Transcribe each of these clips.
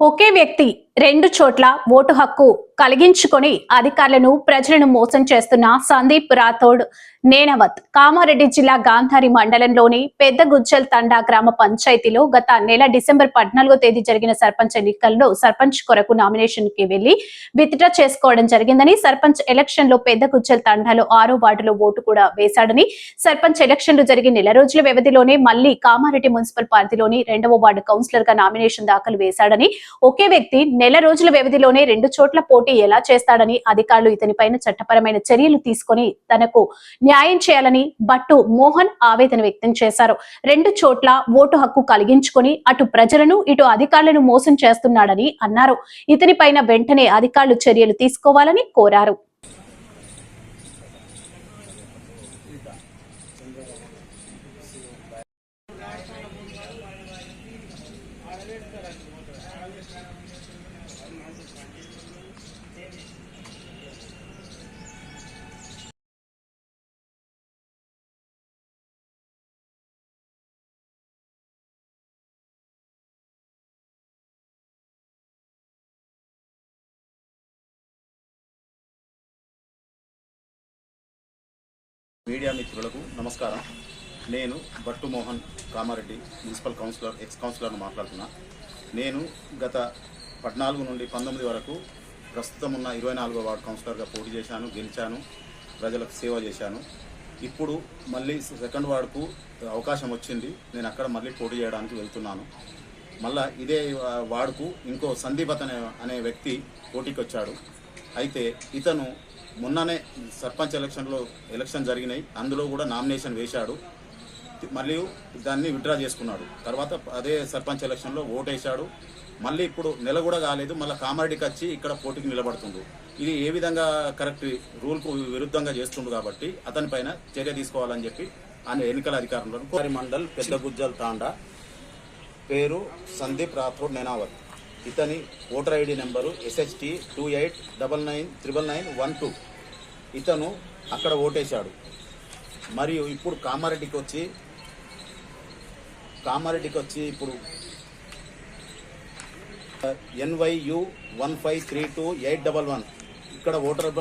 ఒకే వ్యక్తి రెండు చోట్ల ఓటు హక్కు కలిగించుకొని అధికారులను ప్రజలను మోసం చేస్తున్న సందీప్ రాథోడ్ నేనవత్ కామారెడ్డి జిల్లా గాంధారి మండలంలోని పెద్ద గుజ్జల్ తండా గ్రామ పంచాయతీలో గత నెల డిసెంబర్ 14వ తేదీ జరిగిన సర్పంచ్ ఎన్నికల్లో సర్పంచ్ కొరకు నామినేషన్ కి వెళ్లి విత్డ్రా చేసుకోవడం జరిగిందని, సర్పంచ్ ఎలక్షన్ లో పెద్ద గుజ్జల్ తండాలో 6వ వార్డులో ఓటు కూడా వేశాడని, సర్పంచ్ ఎలక్షన్లు జరిగి నెల రోజుల వ్యవధిలోనే మళ్లీ కామారెడ్డి మున్సిపల్ పరిధిలోని 2వ వార్డు కౌన్సిలర్ గా నామినేషన్ దాఖలు వేశాడని, ఒకే వ్యక్తి నెల రోజుల వ్యవధిలోనే రెండు చోట్ల పోటీ ఎలా చేస్తాడని అధికారులు ఇతనిపైన చట్టపరమైన చర్యలు తీసుకొని తనకు న్యాయం చేయాలని బట్టు మోహన్ ఆవేదన వ్యక్తం చేశారు. రెండు చోట్ల ఓటు హక్కు కలిగించుకొని అటు ప్రజలను ఇటు అధికారులను మోసం చేస్తున్నాడని అన్నారు. ఇతనిపైన వెంటనే అధికారులు చర్యలు తీసుకోవాలని కోరారు. మీడియా మిత్రులకు నమస్కారం. నేను Battu Mohan Kamareddy municipal councillor ex కౌన్సిలర్ను మాట్లాడుతున్నా. నేను గత 14 నుండి 19 వరకు ప్రస్తుతం ఉన్న 24వ వార్డు కౌన్సిలర్గా పోటీ చేశాను, గెలిచాను, ప్రజలకు సేవ చేశాను. ఇప్పుడు మళ్ళీ సెకండ్ వార్డుకు అవకాశం వచ్చింది. నేను అక్కడ మళ్ళీ పోటీ చేయడానికి వెళ్తున్నాను. మళ్ళా ఇదే వార్డుకు ఇంకో సందీప్ అనే వ్యక్తి పోటీకి వచ్చాడు. అయితే ఇతను మొన్ననే సర్పంచ్ ఎలక్షన్ జరిగినాయి, అందులో కూడా నామినేషన్ వేశాడు, మరియు దాన్ని విత్డ్రా చేసుకున్నాడు. తర్వాత అదే సర్పంచ్ ఎలక్షన్లో ఓటేశాడు. మళ్ళీ ఇప్పుడు నెల కూడా కాలేదు, మళ్ళీ కామారెడ్డికి వచ్చి ఇక్కడ పోటీకి నిలబడుతుండు. ఇది ఏ విధంగా కరెక్ట్, రూల్కు విరుద్ధంగా చేస్తుండు. కాబట్టి అతని పైన చర్య తీసుకోవాలని చెప్పి ఆయన ఎన్నికల అధికారులను మండల్ పెద్ద గుజ్జల్ తాండా, పేరు సందీప్ రాథోడ్ నేనావత్. ఇతని ఓటర్ ఐడి నెంబరు SHT 28999912. ఇతను అక్కడ ఓటేశాడు. మరియు ఇప్పుడు కామారెడ్డికి వచ్చి ఇప్పుడు NYU 1532811 ఇక్కడ ఓటర్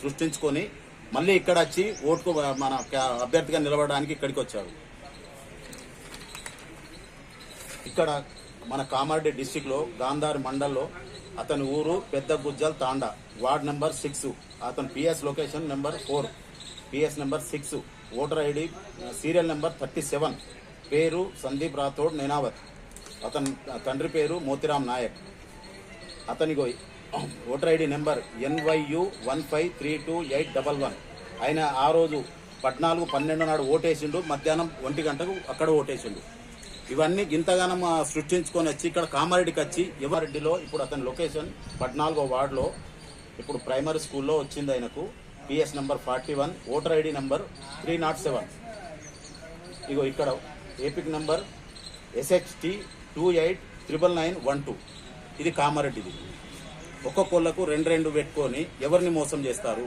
సృష్టించుకొని మళ్ళీ ఇక్కడ వచ్చి ఓటుకు మన అభ్యర్థిగా నిలబడడానికి ఇక్కడికి వచ్చాడు. ఇక్కడ మన కామారెడ్డి డిస్టిక్లో గాంధారి మండల్లో అతని ఊరు పెద్ద గుజ్జల్ తాండా, వార్డ్ నెంబర్ 6. అతని PS location number 4, PS number 6, voter ID serial number 37, పేరు సందీప్ రాథోడ్ నేనావత్. అతని తండ్రి పేరు మోతిరామ్ నాయక్. అతనికి ఓటర్ ఐడి నెంబర్ NYU 1532811. ఆయన ఆ రోజు 14/12 నాడు ఓటేసిండు, మధ్యాహ్నం 1 గంటకు అక్కడ ఓటేసిండు. ఇవన్నీ ఇంతగానం సృష్టించుకొని వచ్చి ఇక్కడ కామారెడ్డికి వచ్చి ఎవరెడ్డిలో ఇప్పుడు అతని లొకేషన్ 14వ వార్డులో ఇప్పుడు ప్రైమరీ స్కూల్లో వచ్చింది. ఆయనకు PS number 41, voter ID number 307. ఇగో ఇక్కడ ఏపిక్ నెంబర్ SHT 28999912. ఇది కామారెడ్డిది. ఒక్కొక్కళ్ళకు 2 పెట్టుకొని ఎవరిని మోసం చేస్తారు?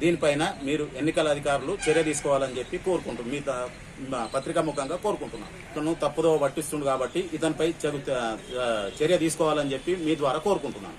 దీనిపైన మీరు ఎన్నికల అధికారులు చర్య తీసుకోవాలని చెప్పి కోరుకుంటున్నాను, మీ పత్రికా ముఖంగా కోరుకుంటున్నాను. ఇతను తప్పుదో పట్టిస్తుండు కాబట్టి ఇతనిపై చర్య తీసుకోవాలని చెప్పి మీ ద్వారా కోరుకుంటున్నాను.